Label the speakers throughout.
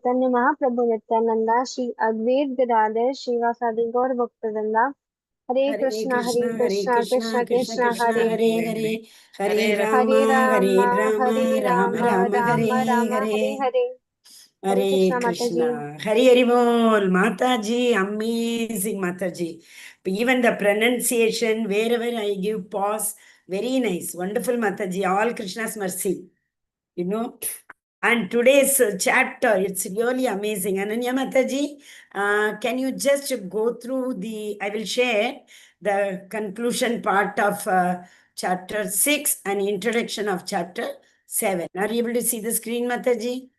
Speaker 1: Chaitanya Mahaprabhu Nityananda, Shri Advait Gadadhar, Srivasadi Gaur Bhaktivinoda, Hare Krishna, Krishna
Speaker 2: Krishna
Speaker 1: Krishna,
Speaker 2: Hare
Speaker 1: Hare
Speaker 2: Hare,
Speaker 1: Hare
Speaker 2: Hare
Speaker 1: Rama,
Speaker 2: Rama,
Speaker 1: Hare
Speaker 2: Rama
Speaker 1: Rama,
Speaker 2: Rama,
Speaker 1: Rama
Speaker 2: Hare
Speaker 1: Rama, Hare
Speaker 2: Hare.
Speaker 1: Hare. Hare
Speaker 2: Hare
Speaker 1: Krishna Mataji.
Speaker 2: Krishna, Hare Bol, Mataji, amazing Mataji. Even the pronunciation, wherever I give pause, very nice, wonderful Mataji, all Krishna's mercy, you know. And today's chapter, it's really amazing. Ananya Mataji, can you just go through I will share the conclusion part of chapter 6 and introduction of chapter 7. Are you able to see the screen, Mataji?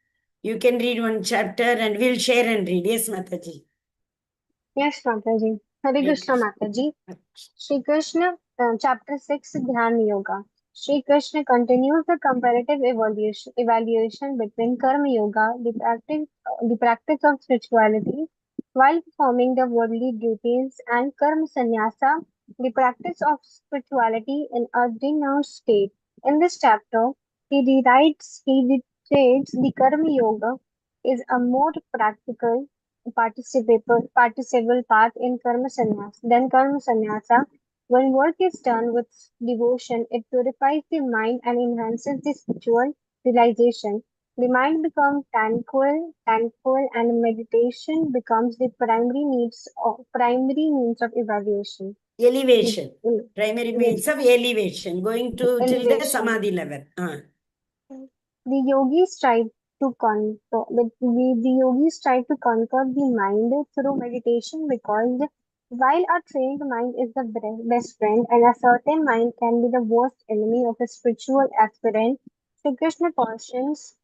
Speaker 2: You can read one chapter and we'll share and read. Yes, Mataji.
Speaker 1: Yes, Mataji. Hare Krishna Mataji. Shri Krishna, chapter 6, Dhyan Yoga. Shri Krishna continues the comparative evaluation between Karma Yoga, the practice of spirituality, while performing the worldly duties, and Karma Sannyasa, the practice of spirituality in a denounced state. In this chapter, he details the Karma Yoga is a more practical participle path in karma sannyas. Then karma sannyasa, when work is done with devotion, it purifies the mind and enhances the spiritual realization. The mind becomes tranquil, and meditation becomes the primary means of evaluation.
Speaker 2: Elevation. Primary means of elevation. Going to till the
Speaker 1: Elevation.
Speaker 2: samadhi level.
Speaker 1: The yogis try to conquer the yogis try to conquer the mind through meditation because while a trained mind is the best friend and a certain mind can be the worst enemy of a spiritual aspirant, Sri Krishna cautions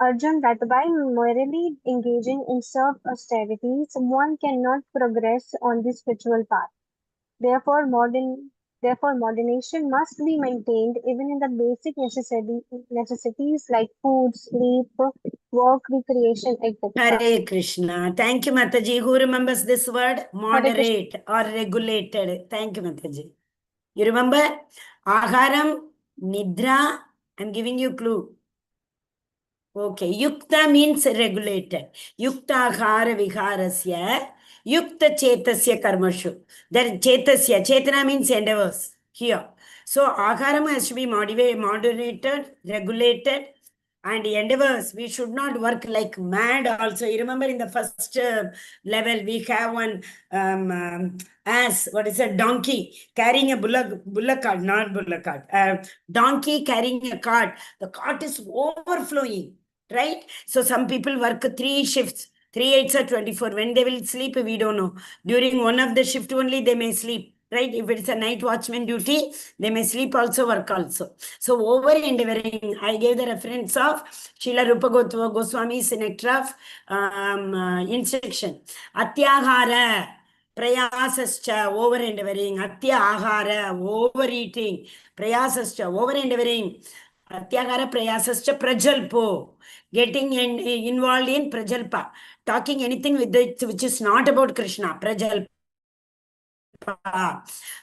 Speaker 1: Arjun that by merely engaging in self-austerities, one cannot progress on the spiritual path. Therefore, moderation must be maintained even in the basic necessities like food, sleep, work, recreation, etc.
Speaker 2: Hare Krishna. Thank you, Mataji. Who remembers this word? Moderate or regulated. Thank you, Mataji. You remember? Aharam, Nidra. I'm giving you clue. Okay. Yukta means regulated. Yukta ahara viharasya. Yukta chetasya karmashu. That chetasya. Chetana means endeavors. Here. So aharam has to be moderated, regulated, and endeavors. We should not work like mad also. You remember in the first level, we have one ass, what is a donkey, carrying a bullock cart, not bullock cart, donkey carrying a cart. The cart is overflowing, right? So some people work 3 shifts. 3 8s are 24. When they will sleep, we don't know. During one of the shift only, they may sleep, right? If it's a night watchman duty, they may sleep also, work also. So over endeavoring, I gave the reference of Srila Rupa Goswami's nectar of instruction. Atyahara, prayasascha, over endeavoring. Atyahara, overeating. Prayasascha, over endeavoring. Atyahara prayasascha prajalpo. Getting involved in prajalpa. Talking anything with which is not about Krishna. Prajalpa.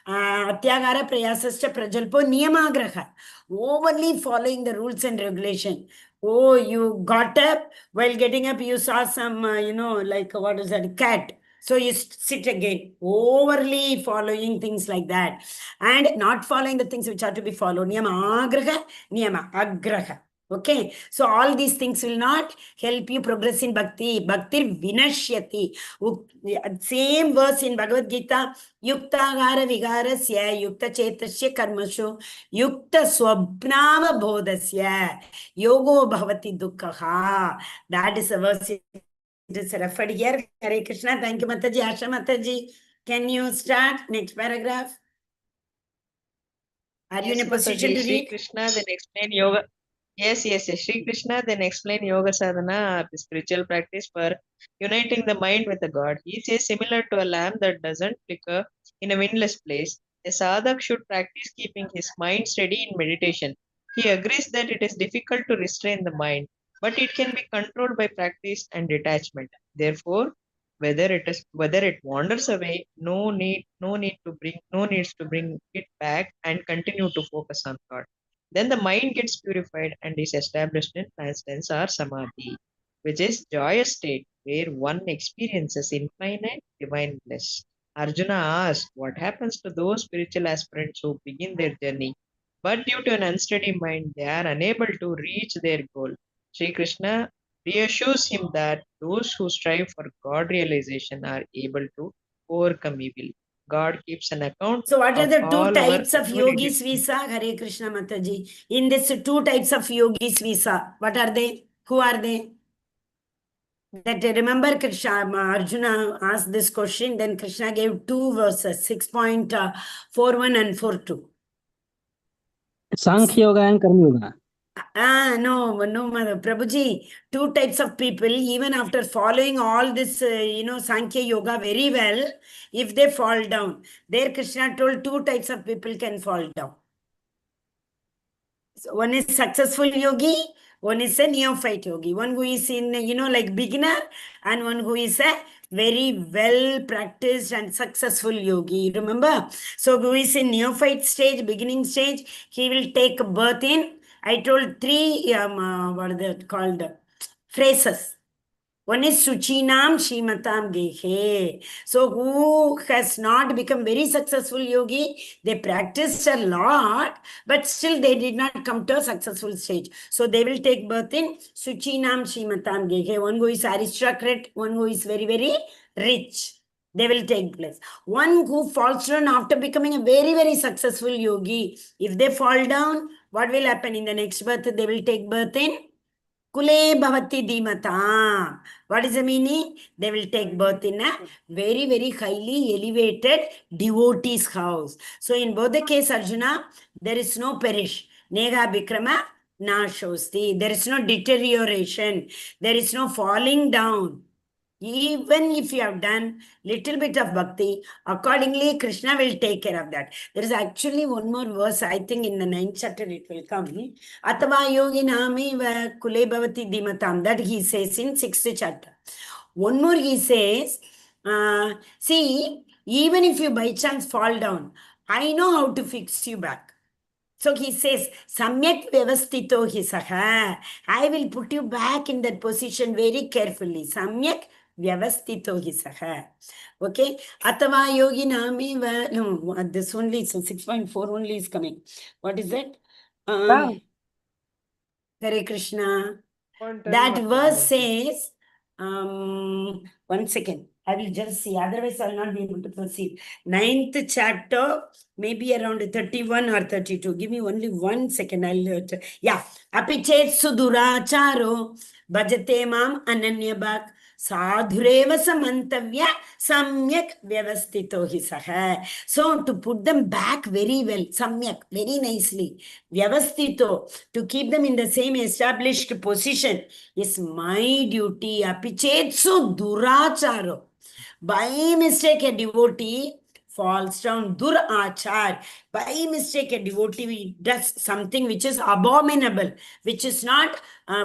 Speaker 2: Atyagara prayasascha prajalpo niyamagraha. Overly following the rules and regulation. Oh, you got up, while getting up, you saw some, like what is that, cat. So you sit again, overly following things like that. And not following the things which are to be followed. Niyama agraha, niyama agraha. Okay, so all these things will not help you progress in bhakti. Bhakti vinashyati. Same verse in Bhagavad Gita. Yuktagara vigarasya yukta chetasya karmashu yukta swapnava bodhasya yogo bhavati dukkha. That is a verse. It is referred here. Hare Krishna. Thank you, Mataji. Asha Mataji. Can you start next paragraph? Are you in a position to read?
Speaker 3: Krishna then explain yoga. Yes. Shri Krishna then explain yoga sadhana, the spiritual practice for uniting the mind with the God. He says similar to a lamp that doesn't flicker in a windless place, a sadhak should practice keeping his mind steady in meditation. He agrees that it is difficult to restrain the mind, but it can be controlled by practice and detachment. Therefore, whether it wanders away, no needs to bring it back and continue to focus on God. Then the mind gets purified and is established in transcendence or samadhi. which is joyous state where one experiences infinite divine bliss. Arjuna asked, what happens to those spiritual aspirants who begin their journey, but due to an unsteady mind, they are unable to reach their goal? Sri Krishna reassures him that those who strive for God realization are able to overcome evil. God keeps an account
Speaker 2: So what are
Speaker 3: of
Speaker 2: the two
Speaker 3: all our
Speaker 2: types of
Speaker 3: accumulated
Speaker 2: yogis we saw? Hare Krishna Mataji. In this two types of yogis we saw, what are they? Who are they? That remember Krishna, Arjuna asked this question, then Krishna gave two verses, 6.41 and 42.
Speaker 4: Sankhya Yoga and Karma Yoga.
Speaker 2: No, Mother. Prabhuji, two types of people, even after following all this, Sankhya Yoga very well, if they fall down, there Krishna told two types of people can fall down. So one is successful yogi, one is a neophyte yogi, one who is in, like beginner, and one who is a very well practiced and successful yogi. Remember? So who is in neophyte stage, beginning stage, he will take birth in, I told three, what are they called? Phrases. One is Suchinam Shimatam Gehe. So who has not become very successful yogi, they practiced a lot, but still they did not come to a successful stage. So they will take birth in Suchinam Shimatam Gehe. One who is aristocrat, one who is very, very rich. They will take place. One who falls down after becoming a very, very successful yogi, if they fall down, what will happen in the next birth? They will take birth in Kulai bhavati dhimata. What is the meaning? They will take birth in a very, very highly elevated devotee's house. So in both the case, Arjuna, there is no perish. Nega Bikrama Nashosti. There is no deterioration. There is no falling down. Even if you have done little bit of bhakti, accordingly Krishna will take care of that. There is actually one more verse, I think in the 9th chapter it will come. Atava yogi nami va kule bhavati dhimatam. That he says in 6th chapter. One more he says, see, even if you by chance fall down, I know how to fix you back. So he says, Samyak vyavastito hi saha. I will put you back in that position very carefully. Samyak vyavastito hi saha. Okay. Atava yogi nami va. No, this only, so 6.4 only is coming. What is that? Hare Krishna. That verse says, one second. I will just see, otherwise I will not be able to proceed. 9th chapter, maybe around 31 or 32. Give me only 1 second. Yeah. Apichet suduracharo bhajate mam ananyabhak sadhureva samantavya samyak vyavastito hi saha. So to put them back very well, samyak, very nicely, vyavastito, to keep them in the same established position is my duty. Apichetsu duracharo. By mistake, a devotee falls down. Durachar. By mistake, a devotee does something which is abominable, which is not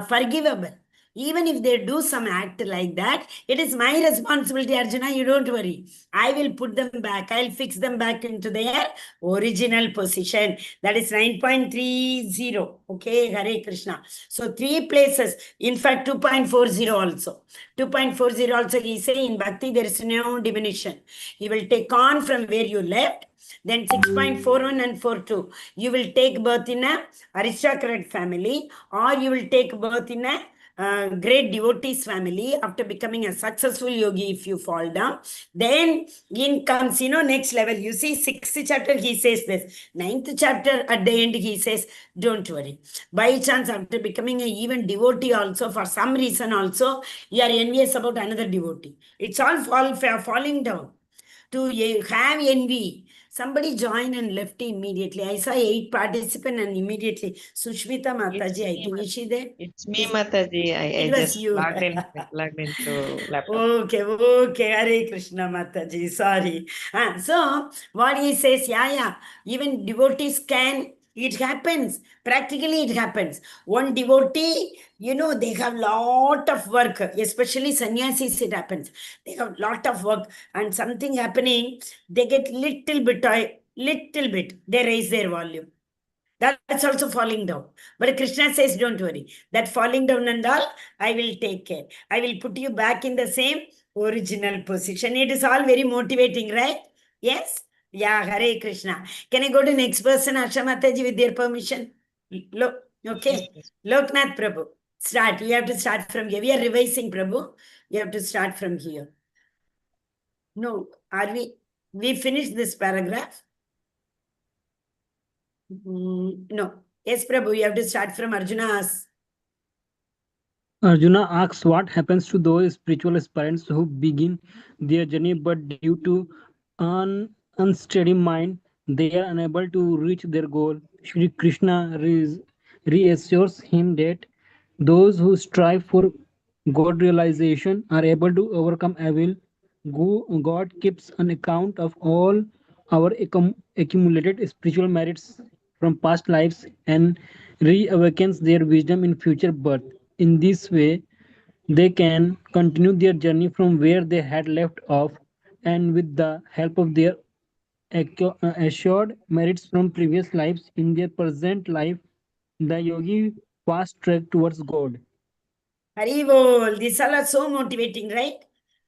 Speaker 2: forgivable. Even if they do some act like that, it is my responsibility, Arjuna, you don't worry. I will put them back. I'll fix them back into their original position. That is 9.30. Okay, Hare Krishna. So 3 places. In fact, 2.40 also. 2.40 also he say in Bhakti there is no diminution. He will take on from where you left. Then 6.41 and 42. You will take birth in a aristocrat family, or you will take birth in a great devotees family after becoming a successful yogi. If you fall down, then in comes, next level. You see, 6th chapter he says this, 9th chapter at the end he says, don't worry. By chance, after becoming an even devotee also, for some reason also, you are envious about another devotee. It's all falling down. To have envy, somebody joined and left immediately. I saw 8 participants and immediately Sushmita Mataji, I think, is she there?
Speaker 3: It's me, Mataji.
Speaker 2: It
Speaker 3: I
Speaker 2: was
Speaker 3: just
Speaker 2: you.
Speaker 3: logged into laptop.
Speaker 2: Okay, Hare Krishna Mataji, sorry. So, what he says, even devotees can, it happens. Practically, it happens. One devotee, they have lot of work, especially sannyasis, it happens. They have lot of work and something happening, they get little bit, they raise their volume. That's also falling down. But Krishna says, don't worry. That falling down and all, I will take care. I will put you back in the same original position. It is all very motivating, right? Yes? Yeah, Hare Krishna. Can I go to next person, Asha Mataji, with their permission? Look,
Speaker 3: Yes,
Speaker 2: okay.
Speaker 3: yes.
Speaker 2: Loknath Prabhu. Start. We have to start from here. We are revising, Prabhu. We have to start from here. No, are we finished this paragraph? No. Yes, Prabhu, you have to start from Arjuna's.
Speaker 4: Arjuna asks what happens to those spiritual aspirants who begin their journey but due to an unsteady mind they are unable to reach their goal. Shri Krishna reassures him that those who strive for God realization are able to overcome evil. God keeps an account of all our accumulated spiritual merits from past lives and reawakens their wisdom in future birth. In this way, they can continue their journey from where they had left off, and with the help of their assured merits from previous lives in their present life, the yogi fast track towards God.
Speaker 2: Haribol, these all are so motivating, right?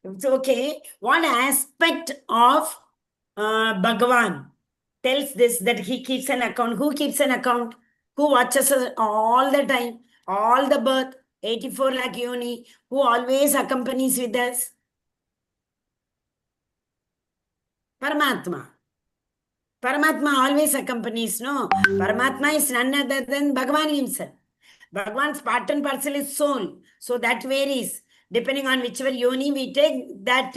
Speaker 2: It's okay. What aspect of Bhagavan tells this that he keeps an account? Who keeps an account? Who watches us all the time, all the birth, 84 lakh yoni, who always accompanies with us? Paramatma. Paramatma always accompanies, no? Paramatma is none other than Bhagavan himself. Bhagavan's part and parcel is soul. So that varies. Depending on whichever yoni we take, that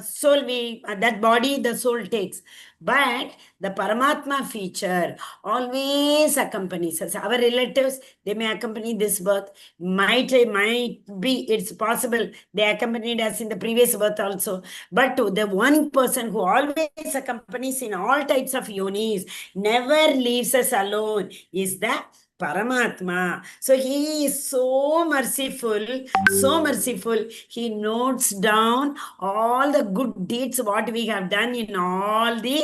Speaker 2: soul that body the soul takes. But the Paramatma feature always accompanies us. Our relatives, they may accompany this birth. Might be, it's possible they accompanied us in the previous birth also. But the one person who always accompanies in all types of yonis, never leaves us alone, is the Paramatma. So he is so merciful, so merciful. He notes down all the good deeds what we have done in all the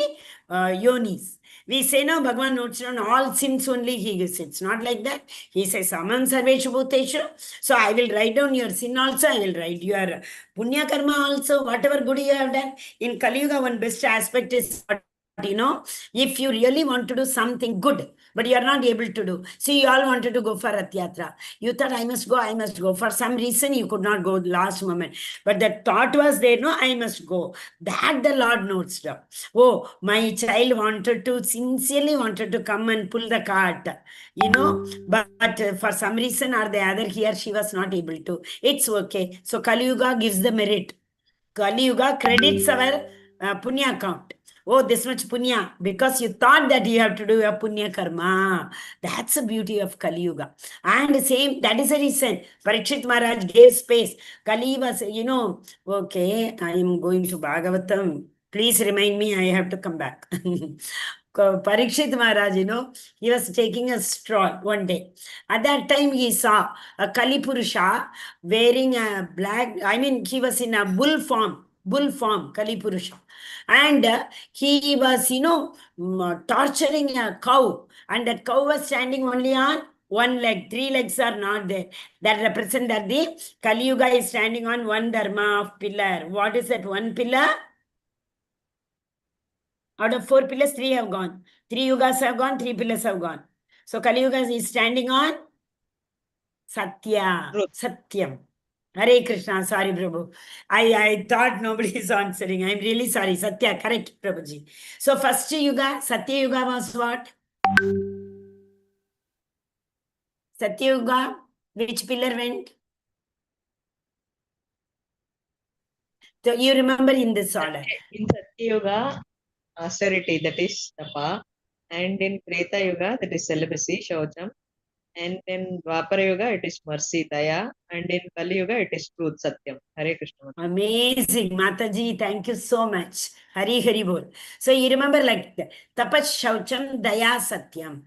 Speaker 2: yonis. We say no, Bhagavan notes down all sins only he gives. It's not like that. He says, Samam Sarveshu Bhuteshu. So I will write down your sin also. I will write your Punya Karma also. Whatever good you have done. In Kali Yuga, one best aspect is, if you really want to do something good, but you are not able to do. See, you all wanted to go for Rath Yatra. You thought, I must go, I must go. For some reason, you could not go last moment. But the thought was there, no, I must go. That the Lord notes down. Oh, my child sincerely wanted to come and pull the cart, but for some reason or the other, here she was not able to. It's okay. So Kali Yuga gives the merit. Kali Yuga credits our punya account. Oh, this much punya, because you thought that you have to do a punya karma. That's the beauty of Kali Yuga. And same, that is the reason Parikshit Maharaj gave space. Kali was, okay, I am going to Bhagavatam. Please remind me, I have to come back. Parikshit Maharaj, he was taking a stroll one day. At that time, he saw a Kali Purusha wearing a black, he was in a bull form, Kali Purusha. And he was, torturing a cow. And that cow was standing only on one leg. 3 legs are not there. That represent that the Kali Yuga is standing on one dharma of pillar. What is that one pillar? Out of 4 pillars, 3 have gone. 3 yugas have gone, 3 pillars have gone. So Kali Yuga is standing on Satya,
Speaker 3: Truth.
Speaker 2: Satyam. Hare Krishna, sorry Prabhu. I thought nobody is answering. I'm really sorry. Satya, correct Prabhuji. So first Yuga, Satya Yuga was what? Satya Yuga, which pillar went? So you remember in this order.
Speaker 3: In Satya Yuga, austerity, that is tapa, and in Treta Yuga, that is celibacy, shaucham, and in Dwapara Yuga, it is mercy, daya, and in Kali Yuga, it is truth, satyam. Hare Krishna.
Speaker 2: Amazing, Mataji. Thank you so much. Hari Hari Bol. So you remember like Tapas Shaucham Daya Satyam.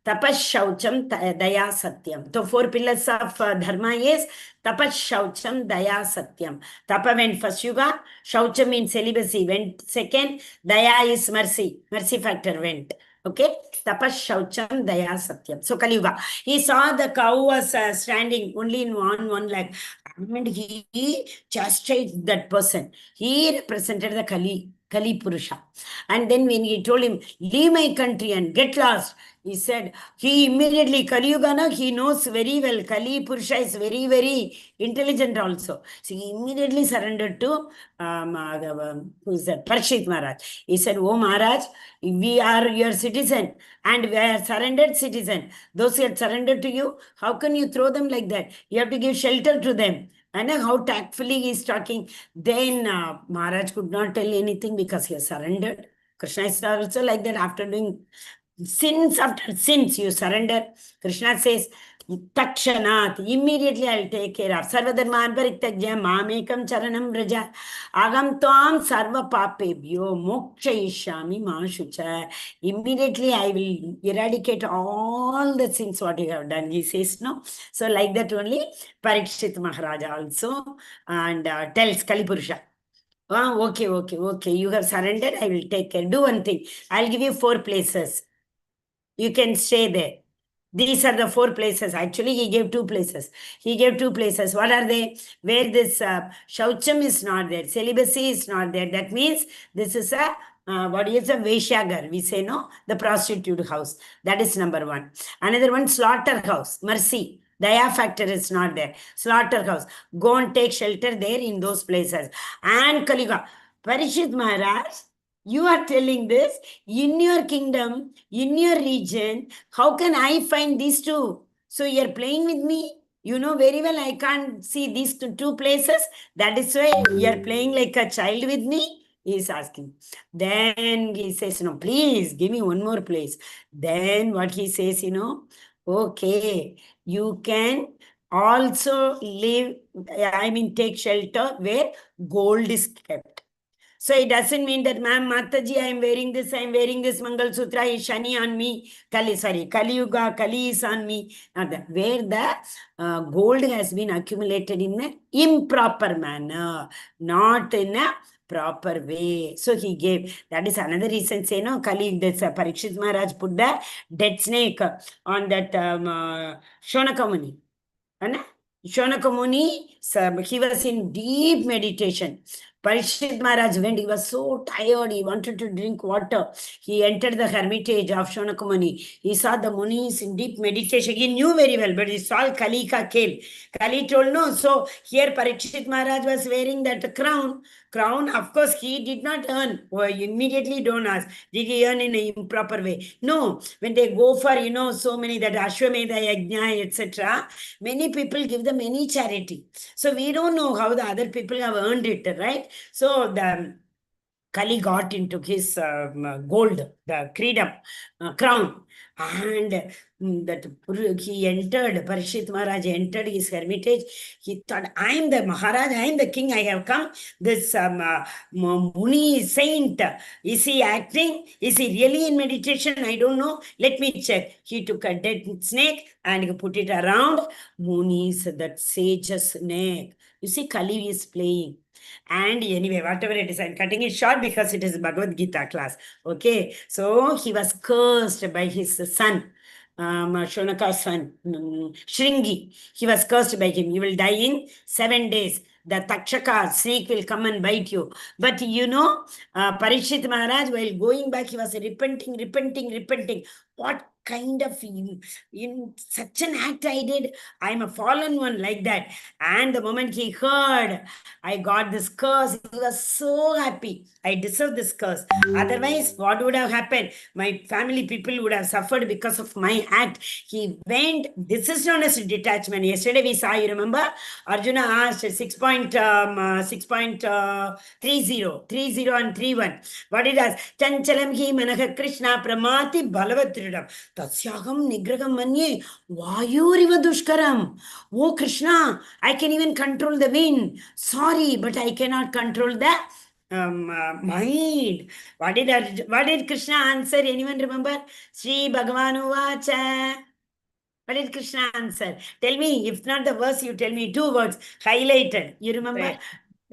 Speaker 2: Tapas Shaucham Daya Satyam. So 4 pillars of Dharma is Tapas Shaucham Daya Satyam. Tapa went first Yuga. Shaucham means celibacy went second. Daya is mercy. Mercy factor went. Okay, tapas shaucham daya satyam. So Kali Yuga, he saw the cow was standing only in one leg, and he chastised that person. He represented the Kali Purusha. And then when he told him, leave my country and get lost, he said, he immediately, Kali Yuga, he knows very well. Kali Purusha is very, very intelligent also. So he immediately surrendered to who's that? Parikshit Maharaj. He said, oh Maharaj, we are your citizen and we are surrendered citizen. Those who had surrendered to you, how can you throw them like that? You have to give shelter to them. And how tactfully he is talking. Then Maharaj could not tell anything because he has surrendered. Krishna is also like that. After doing sins after sins, you surrender. Krishna says, Takshanat, immediately I'll take care of. Sarvadharman parityajya mamekam charanam vraja. Agam tvam sarva papebhyo mokshayishyami ma shucha. Immediately I will eradicate all the sins what you have done. He says, no. So like that only Parikshit Maharaja also and tells Kalipurusha. Okay. You have surrendered. I will take care. Do one thing. I'll give you 4 places. You can stay there. These are the 4 places. Actually, he gave 2 places. He gave 2 places. What are they? Where this shaucham is not there, celibacy is not there. That means this is a what is a Veshyagar? We say no, the prostitute house. That is number 1. Another one, slaughterhouse, mercy. Daya factor is not there. Slaughterhouse. Go and take shelter there in those places. And Kaliga, Parishit Maharaj, you are telling this in your kingdom, in your region. How can I find these 2? So you're playing with me. You know very well I can't see these two places. That is why you're playing like a child with me. He's asking. Then he says, no, please give me one more place. Then what he says, okay, you can also live, take shelter where gold is kept. So it doesn't mean that, ma'am, Mataji, I'm wearing this Mangal Sutra, is Shani on me. Kali Yuga, Kali is on me. Where the gold has been accumulated in an improper manner, not in a proper way. So he gave, that is another reason, say, no, Kali, this Parikshit Maharaj put the dead snake on that Shonaka Muni. Shonaka Muni, he was in deep meditation. Parikshit Maharaj went, he was so tired, he wanted to drink water. He entered the hermitage of Shonaka Muni. He saw the Munis in deep meditation. He knew very well, but he saw Kali ka khel. Kali told no. So here Parikshit Maharaj was wearing that crown. Of course, he did not earn. Well, immediately don't ask, did he earn in an improper way? No. When they go for, so many, that Ashwamedha Yajna, etc., many people give them any charity. So we don't know how the other people have earned it, right? So the Kali got into his gold, the freedom crown, and that he entered, Parishit Maharaj entered his hermitage. He thought, I am the Maharaj, I am the king, I have come. This Muni saint, is he acting? Is he really in meditation? I don't know. Let me check. He took a dead snake and he put it around Muni's, that sage's neck. You see, Kali is playing. And anyway, whatever it is, I'm cutting it short because it is Bhagavad Gita class. Okay, so he was cursed by his son, Shonaka's son, Shringi. He was cursed by him. You will die in 7 days. The Takshaka snake will come and bite you. But Parikshit Maharaj, while going back, he was repenting. What kind of in such an act I did? I'm a fallen one like that. And the moment he heard, I got this curse, he was so happy. I deserve this curse. Otherwise, what would have happened? My family people would have suffered because of my act. He went, this is known as detachment. Yesterday we saw, you remember? Arjuna asked 6.30 and 31. What it does? Chanchalam hi manaha Krishna pramati balavatridam. Tasyagam nigragam manye vayuriva dushkaram. Oh Krishna, I can even control the wind. Sorry, but I cannot control the mind. What did Krishna answer? Anyone remember? Sri Bhagavanu Vacha. What did Krishna answer? Tell me, if not the verse, you tell me 2 words highlighted. You remember?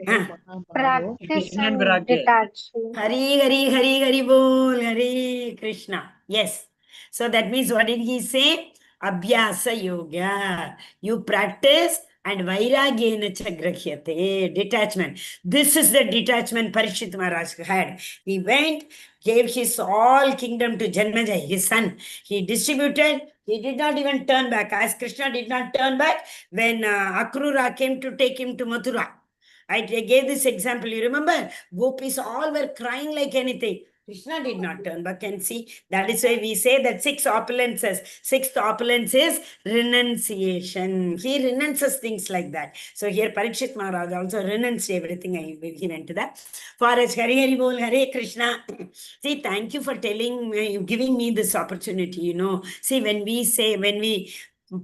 Speaker 1: Practice
Speaker 4: Krishna and
Speaker 1: and
Speaker 4: Viragya.
Speaker 1: detachment.
Speaker 2: Hari bol, Hare Krishna. Yes. So that means what did he say? Abhyasa yoga. You practice and vairagyena cha grahyate. Detachment. This is the detachment Parikshit Maharaj had. He went, gave his all kingdom to Janmejaya, his son. He distributed. He did not even turn back. As Krishna did not turn back when Akrura came to take him to Mathura. I gave this example. You remember? Gopis all were crying like anything. Krishna did not turn back and see. That is why we say that sixth opulence is renunciation. He renounces things like that. So here Parikshit Maharaj also renounced everything. He went to that. For us, Hari Bol, Hare Krishna. See, thank you for giving me this opportunity. See, when we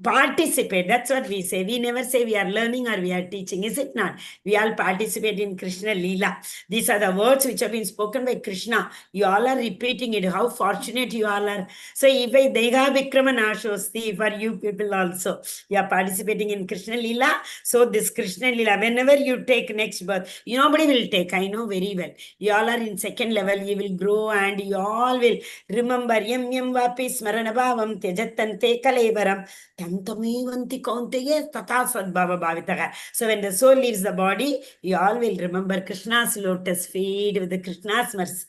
Speaker 2: participate, that's what we say. We never say we are learning or we are teaching, is it not? We all participate in Krishna Leela. These are the words which have been spoken by Krishna. You all are repeating it. How fortunate you all are. So if I Deha Vikrama Nashosti, for you people also, you are participating in Krishna Leela. So this Krishna Leela, whenever you take next birth, nobody will take. I know very well. You all are in second level. You will grow and you all will remember Yam Vapi Smaranabhavam Tejatante Kalevaram. So when the soul leaves the body, you all will remember Krishna's lotus feet with the Krishna's mercy.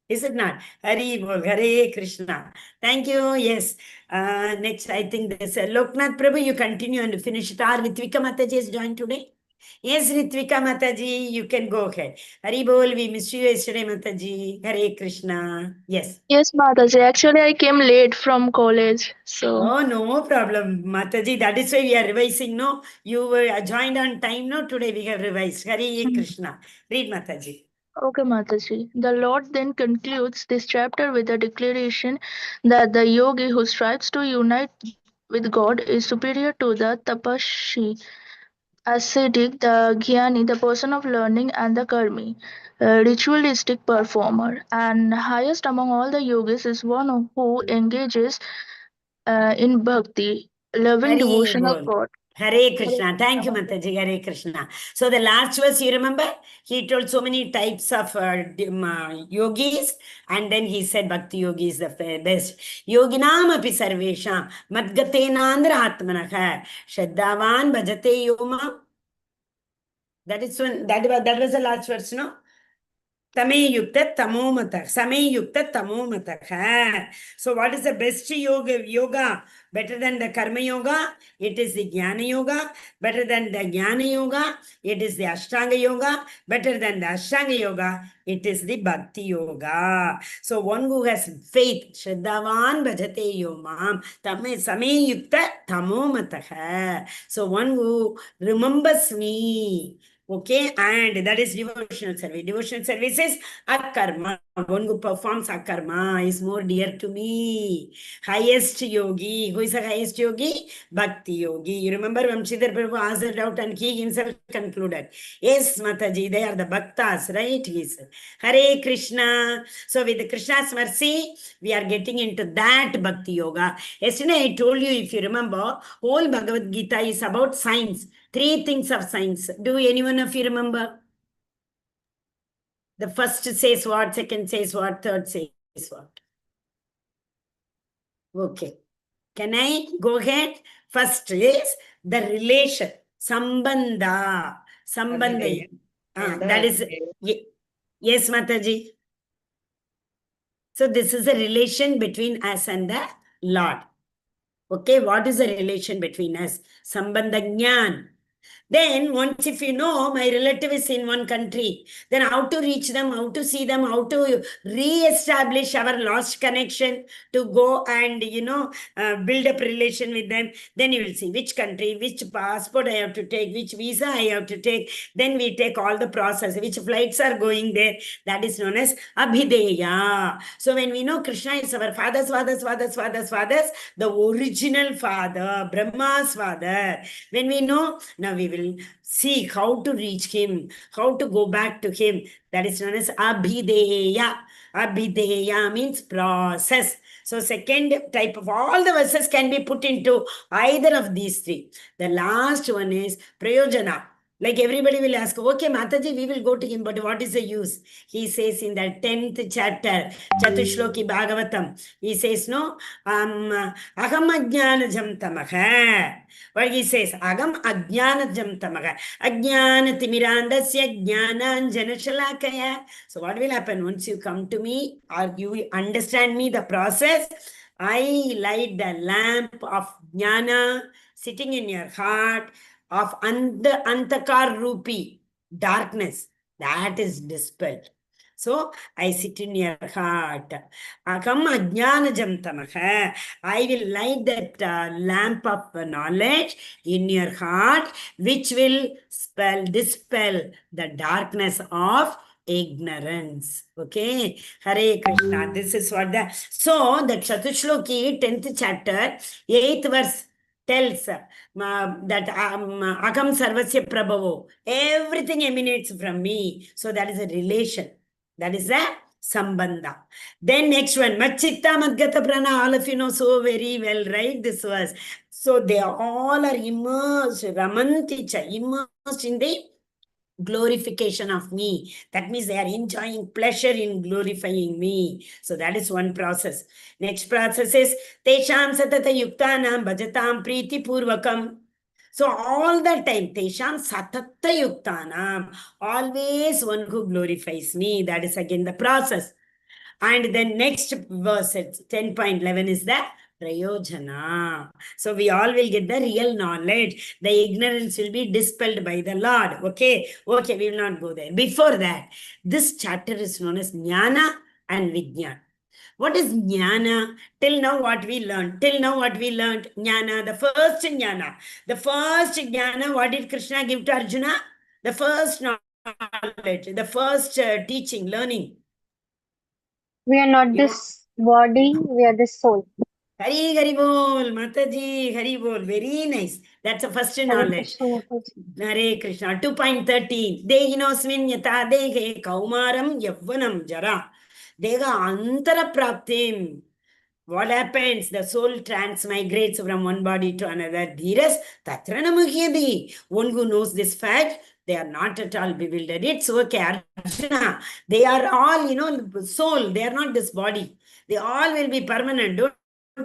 Speaker 2: Is it not? Hari Bol, Hare Krishna. Thank you. Yes. Next, I think there's Loknath Prabhu. You continue and finish it. Our Ritvika Mataji is joined today. Yes, Ritvika Mataji, you can go ahead. Hari Bol, we missed you yesterday, Mataji. Hare Krishna. Yes.
Speaker 5: Yes, Mataji. Actually, I came late from college, so.
Speaker 2: Oh, no problem, Mataji. That is why we are revising, no? You were joined on time, no? Today we have revised. Hare Krishna. Read, Mataji.
Speaker 5: Okay, Mataji. The Lord then concludes this chapter with a declaration that the yogi who strives to unite with God is superior to the tapasvi, ascetic, the jnani, the person of learning, and the karmi, ritualistic performer. And highest among all the yogis is one who engages in bhakti, loving
Speaker 2: Hare
Speaker 5: devotion of
Speaker 2: Bol.
Speaker 5: God.
Speaker 2: Hare Krishna. Thank you, Mataji. Hare Krishna. So the last verse, you remember? He told so many types of yogis, and then he said Bhakti yogi is the best. Yoginam api sarvesham madgatenandra atmanaha shraddhavan bhajate yoma. That is when that was the last verse, no? Tame yukta tamomata. Same yukta tamomata. So what is the best yoga? Better than the karma yoga, it is the jnana yoga. Better than the jnana yoga, it is the ashtanga yoga. Better than the ashtanga yoga, it is the bhakti yoga. So one who has faith, shraddhavan bhajate yomam, same yukta tamomata. So one who remembers me. Okay, and that is devotional service. Devotional service is akarma. One who performs akarma is more dear to me. Highest yogi. Who is the highest yogi? Bhakti yogi. You remember Vamshidhar Prabhu asked that out and he himself concluded. Yes, Mataji, they are the bhaktas, right? He said. Hare Krishna. So with Krishna's mercy, we are getting into that bhakti yoga. Yesterday I told you, if you remember, whole Bhagavad Gita is about science. 3 things of science. Do anyone of you remember? The first says what, second says what, third says what? Okay. Can I go ahead? First is the relation. Sambandha. Sambandha. That is, yes, Mataji. So this is a relation between us and the Lord. Okay, what is the relation between us? Sambandha Jnana. Then once if you know my relative is in one country, then how to reach them, how to see them, how to re-establish our lost connection, to go and, build up relation with them. Then you will see which country, which passport I have to take, which visa I have to take. Then we take all the process, which flights are going there. That is known as Abhideya. So when we know Krishna is our fathers, the original father, Brahma's father. When we know, now we will see how to reach him, how to go back to him. That is known as Abhideya. Abhideya means process. So second type of all the verses can be put into either of these 3. The last one is Prayojana. Like everybody will ask, okay, Mataji, we will go to him, but what is the use? He says in the 10th chapter, Chatushloki Bhagavatam, he says, no, Agam Ajnanajam Tamaha. What he says, Agam Ajnanajam Tamaha. Ajnana Timirandasya Jnanan Janashalakaya. So what will happen once you come to me or you understand me, the process? I light the lamp of jnana sitting in your heart of antakar rupi, darkness, that is dispelled. So I sit in your heart. Akam ajnanajam tamaha. I will light that lamp of knowledge in your heart, which will dispel the darkness of ignorance. Okay, Hare Krishna. This is what so the Chatushloki 10th chapter 8th verse tells that Akam Sarvasya Prabhavo, everything emanates from me. So that is a relation. That is a Sambandha. Then next one, Machitta Madgata Prana, all of you know so very well, right? This was. So they all are immersed, Ramanticha, immersed in the glorification of me. That means they are enjoying pleasure in glorifying me. So that is one process. Next process is Tesham Satata Yuktanam Bhajatam Priti Purvakam. So all the time, Tesham Satata Yuktanam, always one who glorifies me. That is again the process. And then next verse, 10.11 is the Prayojana. So we all will get the real knowledge. The ignorance will be dispelled by the Lord. Okay, we will not go there. Before that, this chapter is known as Jnana and Vijnana. What is Jnana? Till now what we learned? Jnana, the first Jnana. The first Jnana, what did Krishna give to Arjuna? The first knowledge, the first teaching, learning.
Speaker 1: We are not this body, we are the soul.
Speaker 2: Hari Hari Bol, Mataji, Hari Bol, very nice. That's the first knowledge. Hare Krishna. 2.13. Dehinosmin yata dehe kaumaram yavvanam jara. Dega antara praptim. What happens? The soul transmigrates from one body to another. Dhiras tatra namuhyadi. One who knows this fact, they are not at all bewildered. It's okay, Arjuna. They are all, soul. They are not this body. They all will be permanent. Don't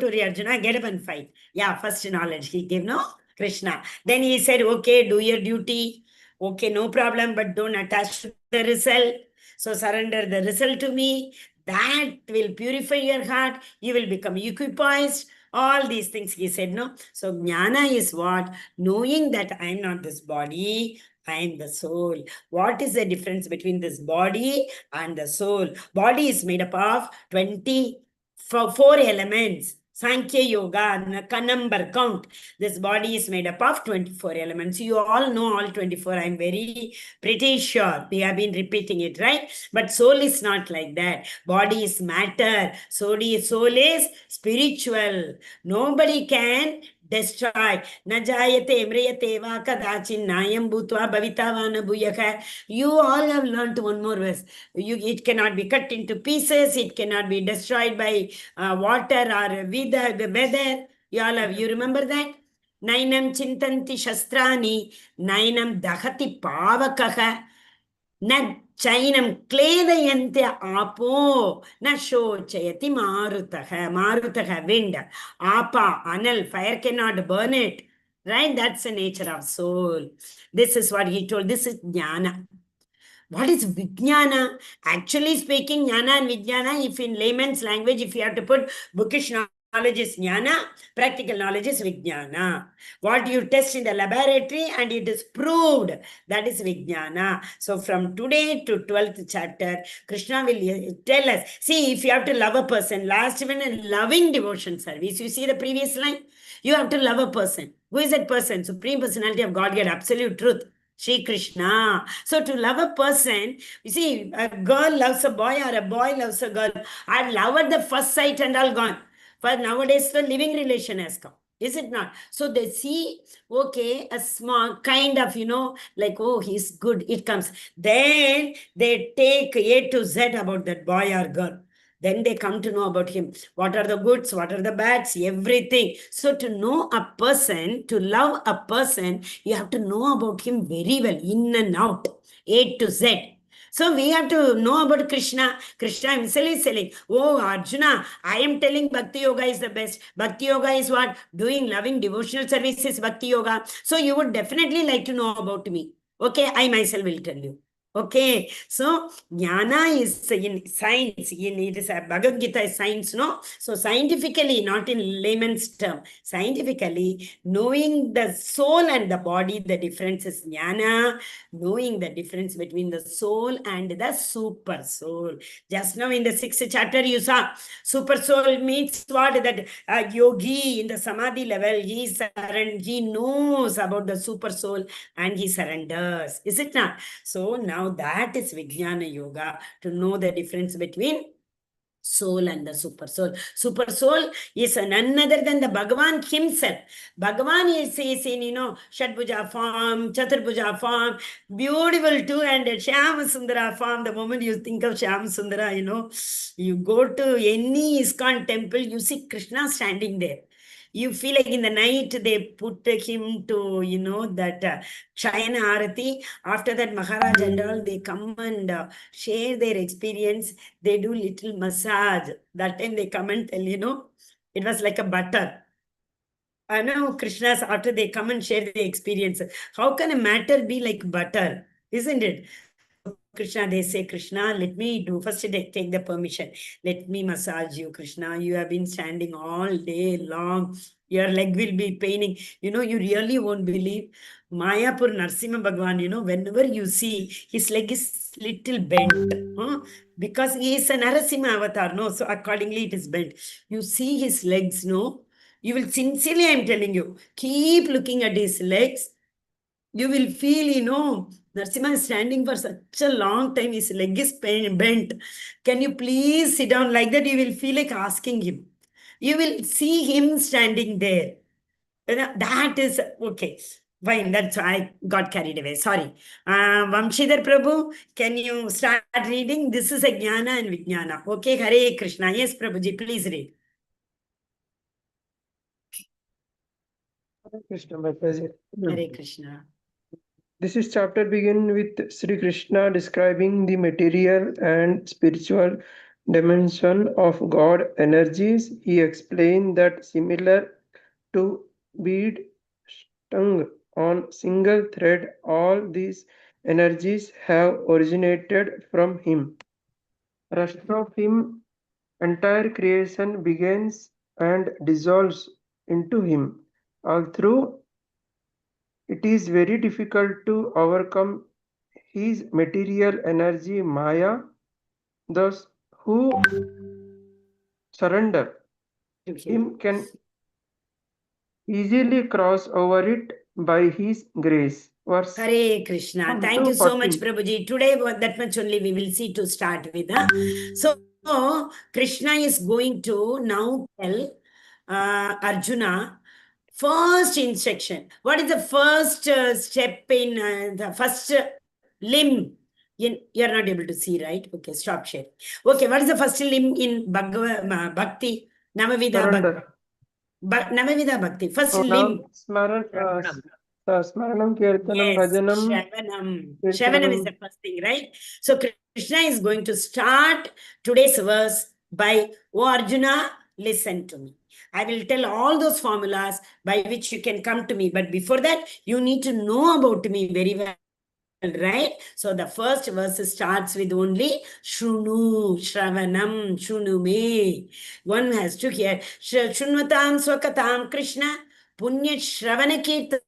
Speaker 2: worry, Arjuna. Get up and fight. Yeah, first knowledge he gave, no? Krishna. Then he said, okay, do your duty. Okay, no problem, but don't attach to the result. So surrender the result to me. That will purify your heart. You will become equipoised. All these things he said, no? So jnana is what? Knowing that I am not this body, I am the soul. What is the difference between this body and the soul? Body is made up of 24 elements. Sankhya Yoga, number count. This body is made up of 24 elements. You all know all 24. I'm very pretty sure. We have been repeating it, right? But soul is not like that. Body is matter. Soul is spiritual. Nobody can destroy. Najayate mriyate va kadachin nayam bhutva bhavitavana bhuyaka. You all have learned one more verse. It cannot be cut into pieces. It cannot be destroyed by water or the weather. You remember that? Nainam chintanti shastrani, nainam dahati pavakaha, na chainam kledayante apo, na shochayati marutaha, wind, apa, anal, fire cannot burn it. Right? That's the nature of soul. This is what he told. This is jnana. What is Vijnana? Actually speaking, Jnana and Vijnana, if in layman's language, if you have to put bookish knowledge is Jnana, practical knowledge is Vijnana. What you test in the laboratory and it is proved, that is Vijnana. So from today to 12th chapter, Krishna will tell us, see, if you have to love a person, last even a loving devotion service, you see the previous line? You have to love a person. Who is that person? Supreme Personality of Godhead, absolute truth. Shri Krishna. So to love a person, you see, a girl loves a boy or a boy loves a girl. I'd love at the first sight and all gone. But nowadays the living relation has come. Is it not? So they see, okay, a small kind of, like, oh, he's good. It comes. Then they take A to Z about that boy or girl. Then they come to know about him. What are the goods? What are the bads? Everything. So to know a person, to love a person, you have to know about him very well, in and out, A to Z. So we have to know about Krishna. Krishna himself is saying, oh, Arjuna, I am telling Bhakti Yoga is the best. Bhakti Yoga is what? Doing loving devotional services, Bhakti Yoga. So you would definitely like to know about me. Okay, I myself will tell you. Okay, so jnana is in science, it is a Bhagavad Gita is science, no? So scientifically, not in layman's term, scientifically, knowing the soul and the body, the difference is jnana, knowing the difference between the soul and the super soul. Just now in the 6th chapter, you saw super soul means what? That yogi in the samadhi level, he knows about the super soul and he surrenders. Is it not? So now that is Vijnana Yoga, to know the difference between soul and the super soul. Super soul is none other than the Bhagavan himself. Bhagavan is in, Shadbhuja form, Chaturbhuja form, beautiful too, and Shyam Sundara form. The moment you think of Shyam Sundara, you go to any ISKCON temple, you see Krishna standing there. You feel like in the night they put him to, that Shayana Arati. After that, Maharaj and all, they come and share their experience. They do little massage. That time they come and tell, it was like a butter. I know Krishna's, after they come and share their experience. How can a matter be like butter? Isn't it? Krishna, they say, Krishna, let me do, first they take the permission. Let me massage you, Krishna. You have been standing all day long. Your leg will be paining. You really won't believe. Mayapur Narsimha Bhagwan, whenever you see, his leg is little bent. Because he is a Narasimha avatar, no? So accordingly, it is bent. You see his legs, no? You will sincerely, I'm telling you, keep looking at his legs. You will feel, Narasimha is standing for such a long time. His leg is bent. Can you please sit down like that? You will feel like asking him. You will see him standing there. That is okay. Fine, that's I got carried away. Sorry. Vamshidhar Prabhu, can you start reading? This is a Jnana and Vijnana. Okay, Hare Krishna. Yes, Prabhuji, please read.
Speaker 6: Hare Krishna, my pleasure.
Speaker 2: Hare Krishna.
Speaker 6: This is chapter begin with Sri Krishna describing the material and spiritual dimension of God energies. He explained that similar to bead strung on single thread, all these energies have originated from him. Rest of him, entire creation begins and dissolves into him. Although it is very difficult to overcome his material energy Maya, thus who surrender him can easily cross over it by his grace. Verse
Speaker 2: Hare Krishna. Thank you so much, Prabhuji. Today, that much only we will see to start with. So, Krishna is going to now tell Arjuna first instruction. What is the first step in the first limb? You're not able to see, right? Okay, stop sharing. Okay, what is the first limb in Bhakti? Navavida Bhakti. Navavida Bhakti. First limb.
Speaker 6: Smaranam, Kirtanam,
Speaker 2: Yes,
Speaker 6: Bhajanam.
Speaker 2: Shravanam is the first thing, right? So Krishna is going to start today's verse by, oh Arjuna, listen to me. I will tell all those formulas by which you can come to me. But before that, you need to know about me very well. Right? So the first verse starts with only Shrunu, Shravanam, Shrunu me. One has to hear Shrunvatam Swakatam Krishna, Punya Shravana Kirtan.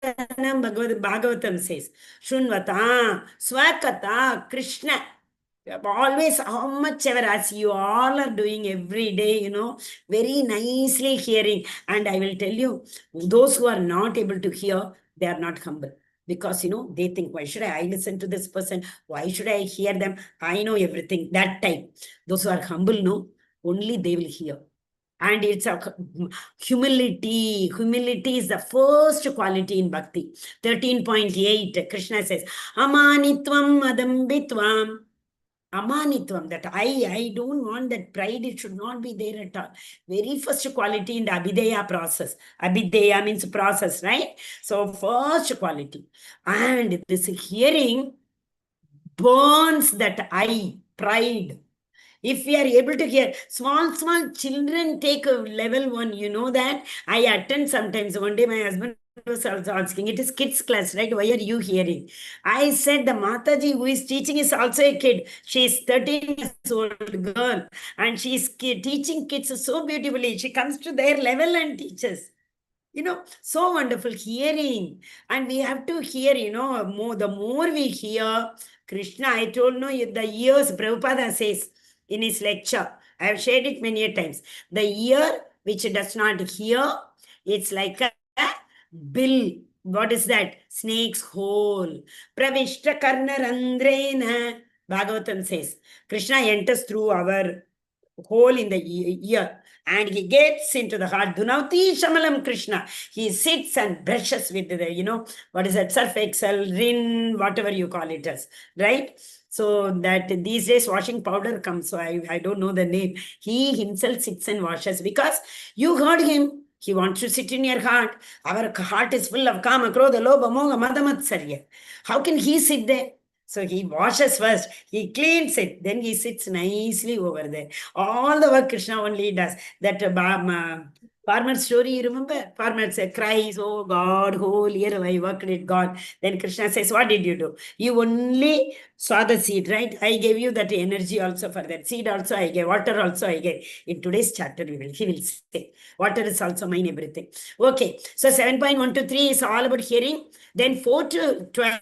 Speaker 2: Bhagavatam says, Shunvata, Swakata, Krishna. Always, how much ever as you all are doing every day, very nicely hearing. And I will tell you, those who are not able to hear, they are not humble. Because, they think, why should I listen to this person? Why should I hear them? I know everything. That time, those who are humble, no, only they will hear. And it's a humility. Humility is the first quality in Bhakti. 13.8, Krishna says, Amanitvam adambitvam Amanitvam, that I don't want that pride, it should not be there at all. Very first quality in the Abhideya process. Abhideya means process, right? So first quality. And this hearing burns that pride. If we are able to hear, small children take a level 1, you know that. I attend sometimes. One day my husband was also asking, it is kids class, right? Why are you hearing? I said, the Mataji who is teaching is also a kid. She is 13 years old girl and she is teaching kids so beautifully. She comes to their level and teaches. So wonderful hearing. And we have to hear, the more we hear Krishna, I told you, the ears, Prabhupada says in his lecture, I have shared it many times. The ear which does not hear, it's like a bill. What is that? Snake's hole. Pravishta karnarandrena. Bhagavatam says, Krishna enters through our hole in the ear and he gets into the heart. Dunauti Shamalam Krishna. He sits and brushes with the, what is that? Surf excel, rin, whatever you call it as, right? So that these days washing powder comes, so I don't know the name. He himself sits and washes because you heard him. He wants to sit in your heart. Our heart is full of kama, krodha, lobha, moha, mada, matsarya. How can he sit there? So he washes first, he cleans it, then he sits nicely over there. All the work Krishna only does. That farmer story, you remember? Farmer cries, oh God, whole year I worked it, God. Then Krishna says, what did you do? You only saw the seed, right? I gave you that energy also for that. Seed also I gave, water also I gave. In today's chapter, he will say, water is also mine, everything. Okay, so 7.1 to 3 is all about hearing. Then 4 to 12,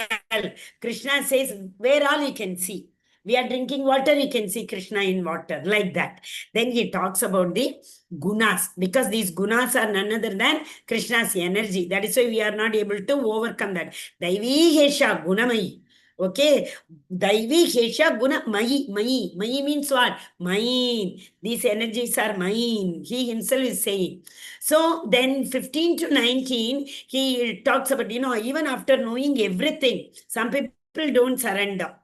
Speaker 2: Krishna says, where all you can see. We are drinking water, you can see Krishna in water, like that. Then he talks about the gunas, because these gunas are none other than Krishna's energy. That is why we are not able to overcome that. Daivi Hesha Gunamayi. Okay, Daivi Hesha Guna Mayi. Mayi means what? Mine. These energies are mine. He himself is saying. So then 15 to 19, he talks about, even after knowing everything, some people don't surrender.